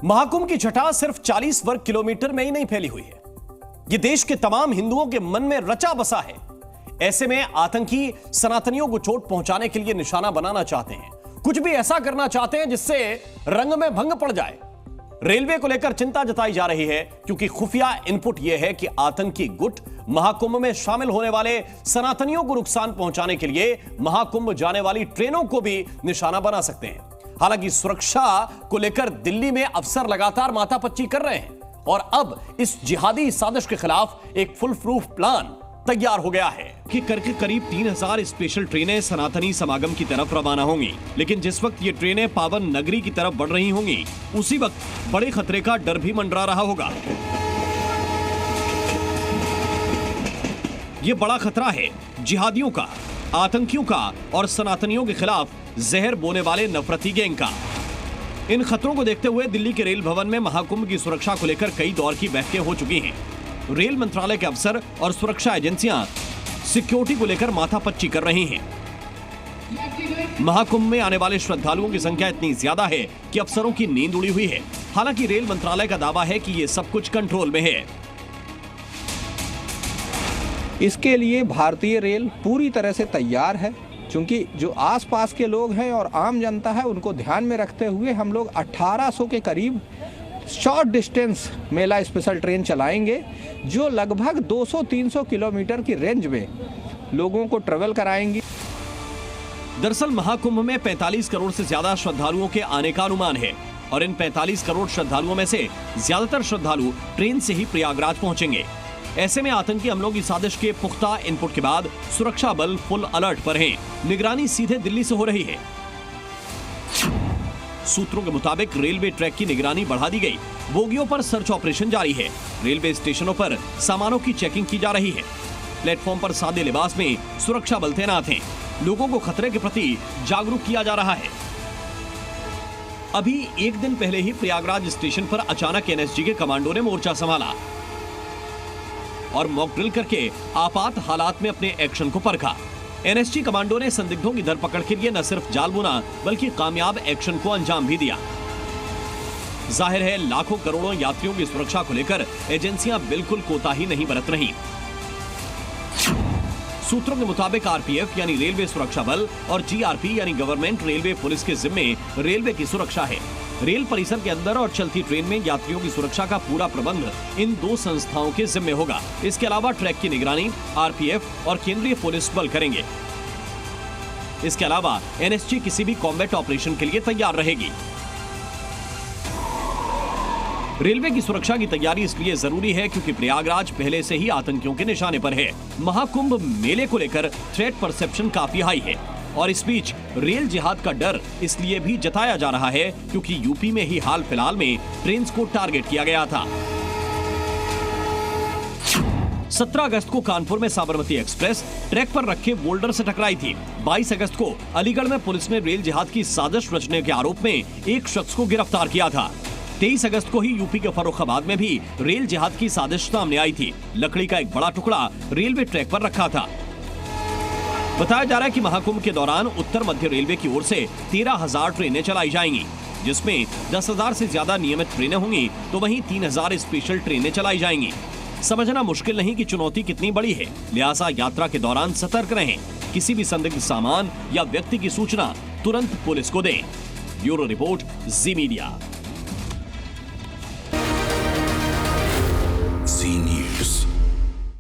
महाकुंभ की छटा सिर्फ 40 वर्ग किलोमीटर में ही नहीं फैली हुई है, यह देश के तमाम हिंदुओं के मन में रचा बसा है। ऐसे में आतंकी सनातनियों को चोट पहुंचाने के लिए निशाना बनाना चाहते हैं, कुछ भी ऐसा करना चाहते हैं जिससे रंग में भंग पड़ जाए। रेलवे को लेकर चिंता जताई जा रही है क्योंकि खुफिया इनपुट यह है कि आतंकी गुट महाकुंभ में शामिल होने वाले सनातनियों को नुकसान पहुंचाने के लिए महाकुंभ जाने वाली ट्रेनों को भी निशाना बना सकते हैं। हालांकि सुरक्षा को लेकर दिल्ली में अफसर लगातार माथापच्ची कर रहे हैं और अब इस जिहादी साजिश के खिलाफ एक फुल प्रूफ प्लान तैयार हो गया है कि करके करीब 3000 स्पेशल ट्रेनें सनातनी समागम की तरफ रवाना होंगी। लेकिन जिस वक्त ये ट्रेनें पावन नगरी की तरफ बढ़ रही होंगी, उसी वक्त बड़े खतरे का डर भी मंडरा रहा होगा। ये बड़ा खतरा है जिहादियों का, आतंकियों का और सनातनियों के खिलाफ जहर बोने वाले नफरती गैंग का। इन खतरों को देखते हुए दिल्ली के रेल भवन में महाकुंभ की सुरक्षा को लेकर कई दौर की बैठकें हो चुकी हैं। रेल मंत्रालय के अफसर और सुरक्षा एजेंसियां सिक्योरिटी को लेकर माथापच्ची कर रही हैं। महाकुंभ में आने वाले श्रद्धालुओं की संख्या इतनी ज्यादा है कि अफसरों की नींद उड़ी हुई है। हालांकि रेल मंत्रालय का दावा है कि ये सब कुछ कंट्रोल में है। इसके लिए भारतीय रेल पूरी तरह से तैयार है, क्योंकि जो आसपास के लोग हैं और आम जनता है उनको ध्यान में रखते हुए हम लोग 1800 के करीब शॉर्ट डिस्टेंस मेला स्पेशल ट्रेन चलाएंगे, जो लगभग 200-300 किलोमीटर की रेंज में लोगों को ट्रेवल कराएंगी। दरअसल महाकुंभ में 45 करोड़ से ज्यादा श्रद्धालुओं के आने का अनुमान है और इन 45 करोड़ श्रद्धालुओं में से ज्यादातर श्रद्धालु ट्रेन से ही प्रयागराज पहुंचेंगे। ऐसे में आतंकी हमलों की साजिश के पुख्ता इनपुट के बाद सुरक्षा बल फुल अलर्ट पर हैं। निगरानी सीधे दिल्ली से हो रही है। सूत्रों के मुताबिक रेलवे ट्रैक की निगरानी बढ़ा दी गई, बोगियों पर सर्च ऑपरेशन जारी है। रेलवे स्टेशनों पर सामानों की चेकिंग की जा रही है। प्लेटफॉर्म पर सादे लिबास में सुरक्षा बल तैनात हैं। लोगों को खतरे के प्रति जागरूक किया जा रहा है। अभी एक दिन पहले ही प्रयागराज स्टेशन पर अचानक एनएसजी के कमांडो ने मोर्चा संभाला और मॉक ड्रिल करके आपात हालात में अपने एक्शन को परखा। एनएसजी कमांडो ने संदिग्धों की धरपकड़ के लिए न सिर्फ जाल बुना बल्कि कामयाब एक्शन को अंजाम भी दिया। जाहिर है लाखों करोड़ों यात्रियों की सुरक्षा को लेकर एजेंसियां बिल्कुल कोताही नहीं बरत रही। सूत्रों के मुताबिक आरपीएफ यानी रेलवे सुरक्षा बल और जीआरपी यानी गवर्नमेंट रेलवे पुलिस के जिम्मे रेलवे की सुरक्षा है। रेल परिसर के अंदर और चलती ट्रेन में यात्रियों की सुरक्षा का पूरा प्रबंध इन दो संस्थाओं के जिम्मे होगा। इसके अलावा ट्रैक की निगरानी आरपीएफ और केंद्रीय पुलिस बल करेंगे। इसके अलावा एनएसजी किसी भी कॉम्बैट ऑपरेशन के लिए तैयार रहेगी। रेलवे की सुरक्षा की तैयारी इसलिए जरूरी है क्योंकि प्रयागराज पहले से ही आतंकियों के निशाने पर है। महाकुंभ मेले को लेकर थ्रेट परसेप्शन काफी हाई है और इस बीच रेल जिहाद का डर इसलिए भी जताया जा रहा है क्योंकि यूपी में ही हाल फिलहाल में ट्रेन्स को टारगेट किया गया था। 17 अगस्त को कानपुर में साबरमती एक्सप्रेस ट्रैक पर रखे बोल्डर से टकराई थी। 22 अगस्त को अलीगढ़ में पुलिस ने रेल जिहाद की साजिश रचने के आरोप में एक शख्स को गिरफ्तार किया था। 23 अगस्त को ही यूपी के फर्रुखाबाद में भी रेल जिहाद की साजिश सामने आई थी। लकड़ी का एक बड़ा टुकड़ा रेलवे ट्रैक पर रखा था। बताया जा रहा है कि महाकुंभ के दौरान उत्तर मध्य रेलवे की ओर से 13,000 ट्रेनें चलाई जाएंगी, जिसमें 10,000 से ज्यादा नियमित ट्रेनें होंगी तो वहीं 3,000 स्पेशल ट्रेनें चलाई जाएंगी। समझना मुश्किल नहीं कि चुनौती कितनी बड़ी है, लिहाजा यात्रा के दौरान सतर्क रहें। किसी भी संदिग्ध सामान या व्यक्ति की सूचना तुरंत पुलिस को दें। ब्यूरो रिपोर्ट, जी मीडिया।